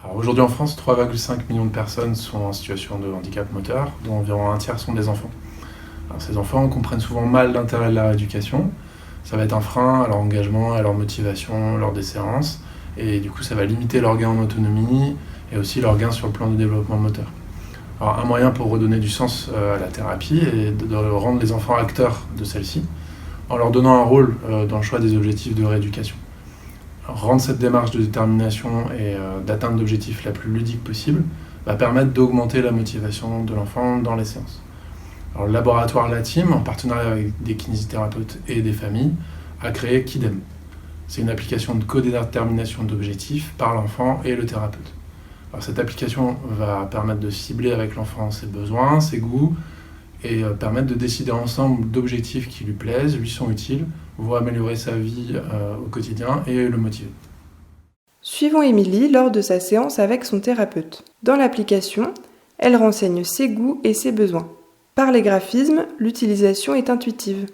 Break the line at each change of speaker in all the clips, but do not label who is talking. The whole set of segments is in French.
Alors aujourd'hui en France, 3,5 millions de personnes sont en situation de handicap moteur, dont environ un tiers sont des enfants. Alors ces enfants comprennent souvent mal l'intérêt de la rééducation. Ça va être un frein à leur engagement, à leur motivation lors des séances, et du coup ça va limiter leur gain en autonomie et aussi leur gain sur le plan du développement moteur. Alors un moyen pour redonner du sens à la thérapie est de rendre les enfants acteurs de celle-ci, en leur donnant un rôle dans le choix des objectifs de rééducation. Alors, rendre cette démarche de détermination et d'atteinte d'objectifs la plus ludique possible va permettre d'augmenter la motivation de l'enfant dans les séances. Alors, le laboratoire LATIM, en partenariat avec des kinésithérapeutes et des familles, a créé KIDEM. C'est une application de codétermination d'objectifs par l'enfant et le thérapeute. Alors, cette application va permettre de cibler avec l'enfant ses besoins, ses goûts, et permettre de décider ensemble d'objectifs qui lui plaisent, lui sont utiles, vont améliorer sa vie au quotidien et le motiver.
Suivons Émilie lors de sa séance avec son thérapeute. Dans l'application, elle renseigne ses goûts et ses besoins. Par les graphismes, l'utilisation est intuitive.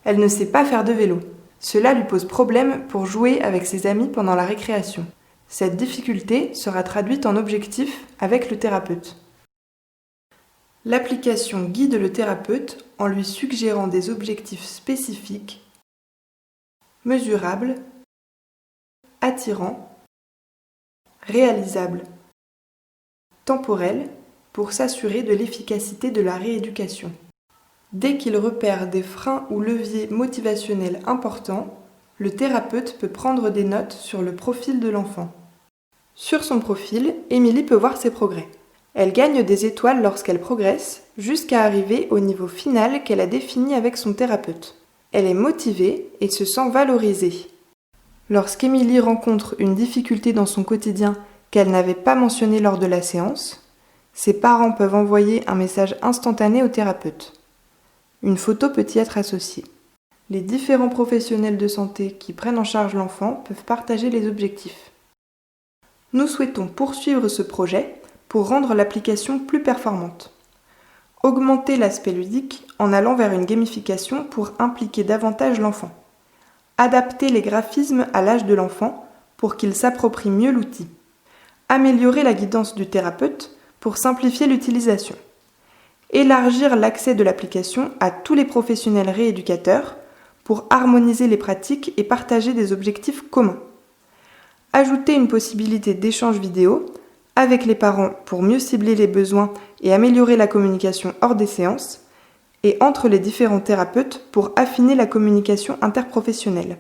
Elle ne sait pas faire de vélo. Cela lui pose problème pour jouer avec ses amis pendant la récréation. Cette difficulté sera traduite en objectifs avec le thérapeute. L'application guide le thérapeute en lui suggérant des objectifs spécifiques, mesurables, attirants, réalisables, temporels, pour s'assurer de l'efficacité de la rééducation. Dès qu'il repère des freins ou leviers motivationnels importants, le thérapeute peut prendre des notes sur le profil de l'enfant. Sur son profil, Émilie peut voir ses progrès. Elle gagne des étoiles lorsqu'elle progresse, jusqu'à arriver au niveau final qu'elle a défini avec son thérapeute. Elle est motivée et se sent valorisée. Lorsqu'Émilie rencontre une difficulté dans son quotidien qu'elle n'avait pas mentionnée lors de la séance, ses parents peuvent envoyer un message instantané au thérapeute. Une photo peut y être associée. Les différents professionnels de santé qui prennent en charge l'enfant peuvent partager les objectifs. Nous souhaitons poursuivre ce projet pour rendre l'application plus performante. Augmenter l'aspect ludique en allant vers une gamification pour impliquer davantage l'enfant. Adapter les graphismes à l'âge de l'enfant pour qu'il s'approprie mieux l'outil. Améliorer la guidance du thérapeute pour simplifier l'utilisation. Élargir l'accès de l'application à tous les professionnels rééducateurs pour harmoniser les pratiques et partager des objectifs communs. Ajouter une possibilité d'échange vidéo avec les parents pour mieux cibler les besoins et améliorer la communication hors des séances, et entre les différents thérapeutes pour affiner la communication interprofessionnelle.